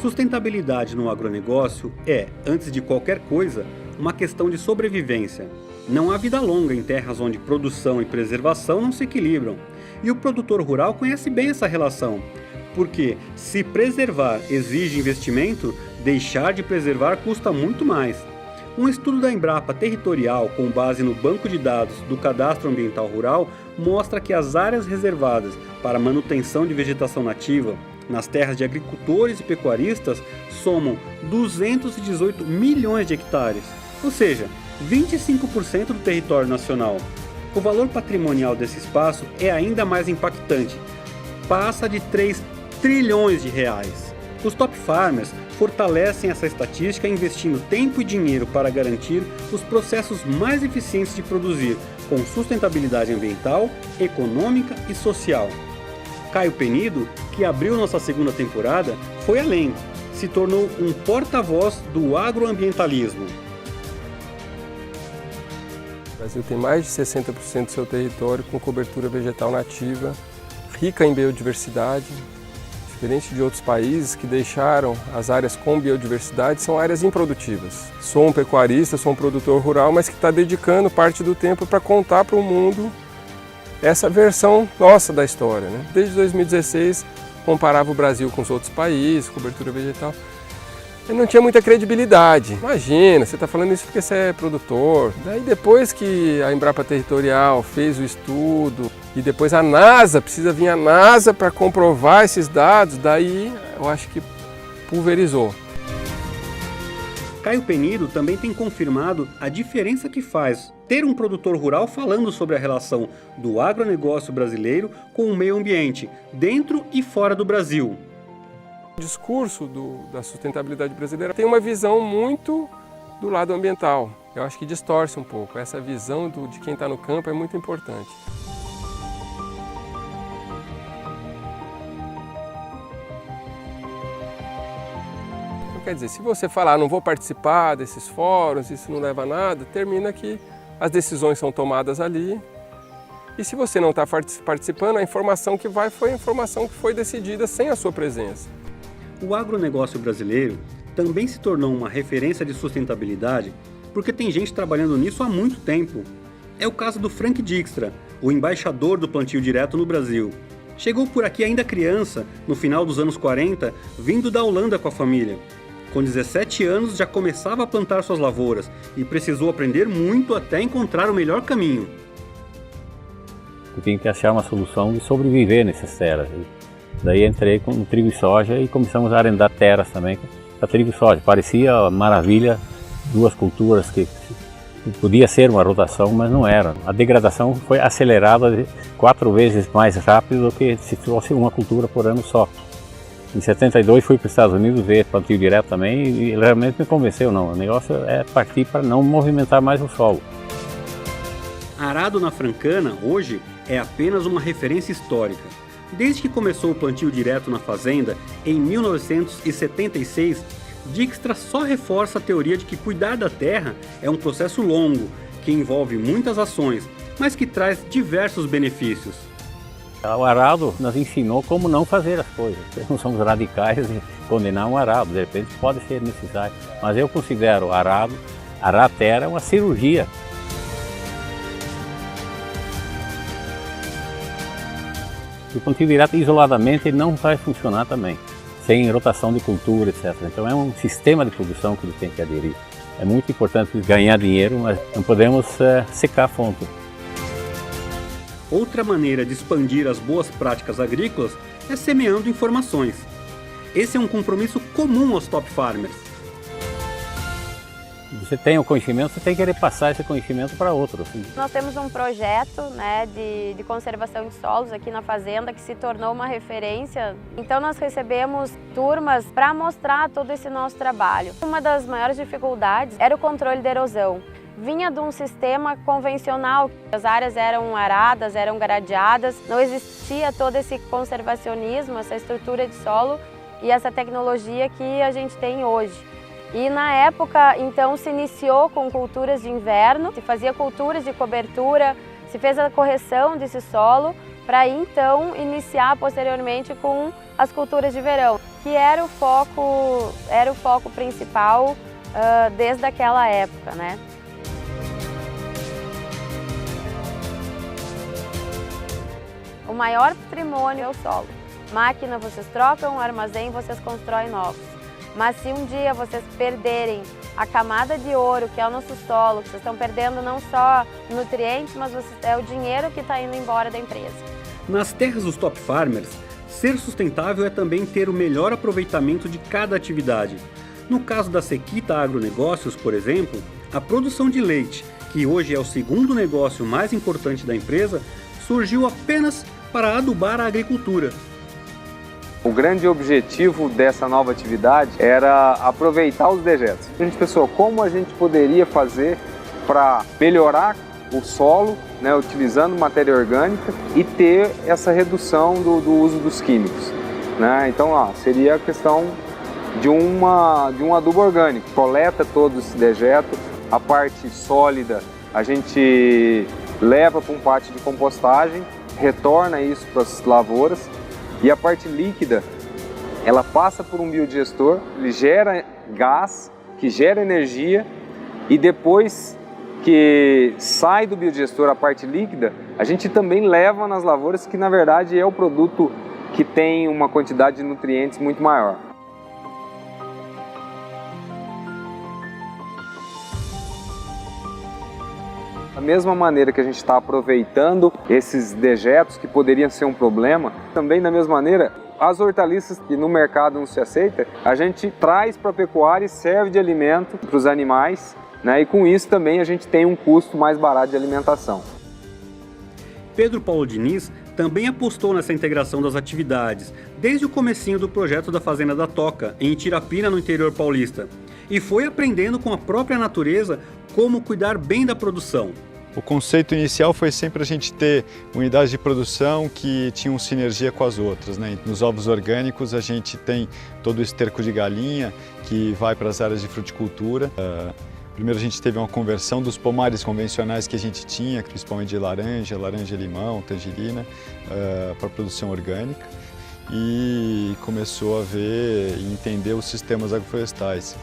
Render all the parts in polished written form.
Sustentabilidade no agronegócio é, antes de qualquer coisa, uma questão de sobrevivência. Não há vida longa em terras onde produção e preservação não se equilibram. E o produtor rural conhece bem essa relação, porque se preservar exige investimento, deixar de preservar custa muito mais. Um estudo da Embrapa Territorial, com base no banco de dados do Cadastro Ambiental Rural, mostra que as áreas reservadas para manutenção de vegetação nativa nas terras de agricultores e pecuaristas somam 218 milhões de hectares, ou seja, 25% do território nacional. O valor patrimonial desse espaço é ainda mais impactante, passa de 3 trilhões de reais. Os top farmers fortalecem essa estatística investindo tempo e dinheiro para garantir os processos mais eficientes de produzir, com sustentabilidade ambiental, econômica e social. Caio Penido, que abriu nossa segunda temporada, foi além, se tornou um porta-voz do agroambientalismo. O Brasil tem mais de 60% do seu território com cobertura vegetal nativa, rica em biodiversidade. Diferente de outros países que deixaram as áreas com biodiversidade, são áreas improdutivas. Sou um pecuarista, sou um produtor rural, mas que está dedicando parte do tempo para contar para o mundo essa versão nossa da história, né? Desde 2016, comparava o Brasil com os outros países, cobertura vegetal. Eu não tinha muita credibilidade. Imagina, você está falando isso porque você é produtor. Daí depois que a Embrapa Territorial fez o estudo e depois a NASA, precisa vir a NASA para comprovar esses dados, daí eu acho que pulverizou. Caio Penido também tem confirmado a diferença que faz ter um produtor rural falando sobre a relação do agronegócio brasileiro com o meio ambiente, dentro e fora do Brasil. O discurso da sustentabilidade brasileira tem uma visão muito do lado ambiental. Eu acho que distorce um pouco. Essa visão de quem está no campo é muito importante. Então, quer dizer, se você falar, não vou participar desses fóruns, isso não leva a nada, termina que as decisões são tomadas ali. E se você não está participando, a informação que vai foi a informação que foi decidida sem a sua presença. O agronegócio brasileiro também se tornou uma referência de sustentabilidade porque tem gente trabalhando nisso há muito tempo. É o caso do Frank Dijkstra, o embaixador do plantio direto no Brasil. Chegou por aqui ainda criança, no final dos anos 40, vindo da Holanda com a família. Com 17 anos já começava a plantar suas lavouras e precisou aprender muito até encontrar o melhor caminho. Eu tinha que achar uma solução de sobreviver nessas terras. Daí entrei com trigo e soja e começamos a arrendar terras também para trigo e soja. Parecia maravilha, duas culturas que podia ser uma rotação, mas não era. A degradação foi acelerada 4 vezes mais rápido do que se fosse uma cultura por ano só. Em 72 fui para os Estados Unidos ver plantio direto também e realmente me convenceu, não. O negócio é partir para não movimentar mais o solo. Arado na Francana, hoje, é apenas uma referência histórica. Desde que começou o plantio direto na fazenda, em 1976, Dijkstra só reforça a teoria de que cuidar da terra é um processo longo, que envolve muitas ações, mas que traz diversos benefícios. O arado nos ensinou como não fazer as coisas. Não somos radicais em condenar um arado, de repente pode ser necessário. Mas eu considero arar terra uma cirurgia. O plantio direto isoladamente não vai funcionar também, sem rotação de cultura, etc. Então é um sistema de produção que ele tem que aderir. É muito importante ganhar dinheiro, mas não podemos secar a fonte. Outra maneira de expandir as boas práticas agrícolas é semeando informações. Esse é um compromisso comum aos top farmers. Você tem o conhecimento, você tem que repassar esse conhecimento para outros. Nós temos um projeto, né, de conservação de solos aqui na fazenda que se tornou uma referência. Então nós recebemos turmas para mostrar todo esse nosso trabalho. Uma das maiores dificuldades era o controle da erosão. Vinha de um sistema convencional, as áreas eram aradas, eram gradeadas, não existia todo esse conservacionismo, essa estrutura de solo e essa tecnologia que a gente tem hoje. E na época, então, se iniciou com culturas de inverno, se fazia culturas de cobertura, se fez a correção desse solo para então iniciar posteriormente com as culturas de verão, que era o foco principal desde aquela época, né? O maior patrimônio é o solo. Máquina vocês trocam, armazém vocês constroem novos. Mas se um dia vocês perderem a camada de ouro, que é o nosso solo, vocês estão perdendo não só nutrientes, mas é o dinheiro que está indo embora da empresa. Nas terras dos top farmers, ser sustentável é também ter o melhor aproveitamento de cada atividade. No caso da Sequita Agronegócios, por exemplo, a produção de leite, que hoje é o segundo negócio mais importante da empresa, surgiu apenas para adubar a agricultura. O grande objetivo dessa nova atividade era aproveitar os dejetos. A gente pensou como a gente poderia fazer para melhorar o solo, né, utilizando matéria orgânica e ter essa redução do uso dos químicos, né? Então, seria a questão de um adubo orgânico. Coleta todo esse dejeto, a parte sólida a gente leva para um pátio de compostagem, retorna isso para as lavouras, e a parte líquida, ela passa por um biodigestor, ele gera gás, que gera energia, e depois que sai do biodigestor a parte líquida, a gente também leva nas lavouras, que na verdade é o produto que tem uma quantidade de nutrientes muito maior. Da mesma maneira que a gente está aproveitando esses dejetos que poderiam ser um problema, também da mesma maneira, as hortaliças que no mercado não se aceita, a gente traz para a pecuária e serve de alimento para os animais, né? E com isso também a gente tem um custo mais barato de alimentação. Pedro Paulo Diniz também apostou nessa integração das atividades, desde o comecinho do projeto da Fazenda da Toca, em Itirapina, no interior paulista, e foi aprendendo com a própria natureza como cuidar bem da produção. O conceito inicial foi sempre a gente ter unidades de produção que tinham sinergia com as outras, né? Nos ovos orgânicos a gente tem todo o esterco de galinha que vai para as áreas de fruticultura. Primeiro a gente teve uma conversão dos pomares convencionais que a gente tinha, principalmente de laranja e limão, tangerina, para a produção orgânica, e começou a ver e entender os sistemas agroflorestais.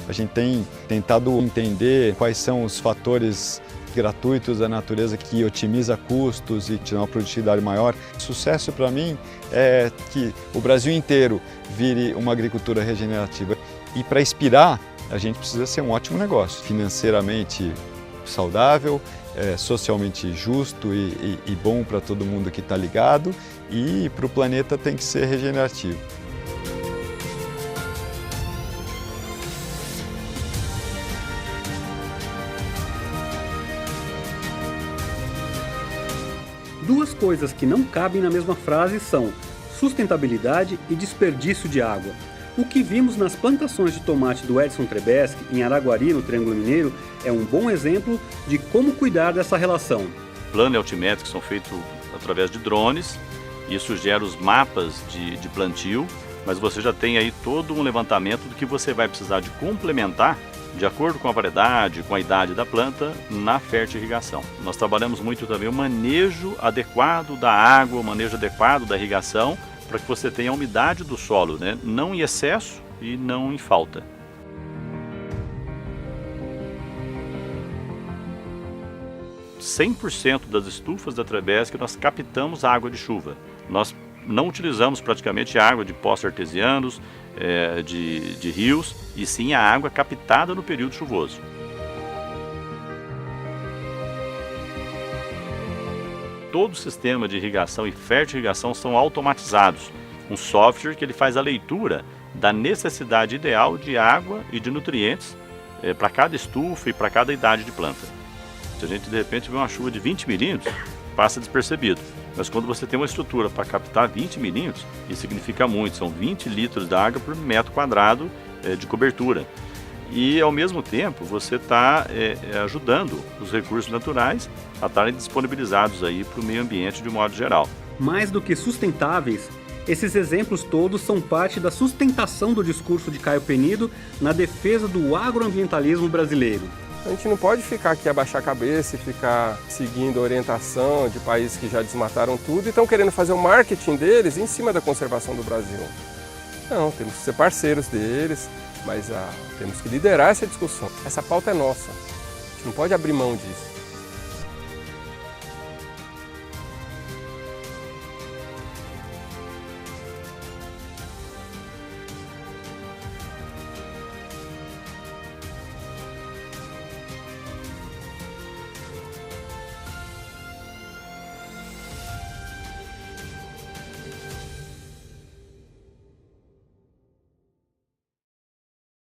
A gente tem tentado entender quais são os fatores gratuitos da natureza que otimiza custos e te dá uma produtividade maior. O sucesso para mim é que o Brasil inteiro vire uma agricultura regenerativa. E para inspirar, a gente precisa ser um ótimo negócio, financeiramente saudável, socialmente justo e bom para todo mundo que está ligado, e para o planeta tem que ser regenerativo. Duas coisas que não cabem na mesma frase são sustentabilidade e desperdício de água. O que vimos nas plantações de tomate do Edson Trebeschi, em Araguari, no Triângulo Mineiro, é um bom exemplo de como cuidar dessa relação. Plano e altimétrico são feitos através de drones, isso gera os mapas de plantio, mas você já tem aí todo um levantamento do que você vai precisar de complementar de acordo com a variedade, com a idade da planta, na fertirrigação. Nós trabalhamos muito também o manejo adequado da água, o manejo adequado da irrigação, para que você tenha a umidade do solo, né? Não em excesso e não em falta. – 100% das estufas da Trebeschi nós captamos água de chuva. Nós não utilizamos praticamente água de poços artesianos, de rios, e sim a água captada no período chuvoso. Todo o sistema de irrigação e fertirrigação são automatizados. Um software que ele faz a leitura da necessidade ideal de água e de nutrientes para cada estufa e para cada idade de planta. Se a gente de repente vê uma chuva de 20 milímetros, passa despercebido. Mas quando você tem uma estrutura para captar 20 milímetros, isso significa muito, são 20 litros de água por metro quadrado de cobertura. E ao mesmo tempo você está ajudando os recursos naturais a estarem disponibilizados aí para o meio ambiente de um modo geral. Mais do que sustentáveis, esses exemplos todos são parte da sustentação do discurso de Caio Penido na defesa do agroambientalismo brasileiro. A gente não pode ficar aqui abaixar a cabeça e ficar seguindo a orientação de países que já desmataram tudo e estão querendo fazer o marketing deles em cima da conservação do Brasil. Não, temos que ser parceiros deles, mas temos que liderar essa discussão. Essa pauta é nossa, a gente não pode abrir mão disso.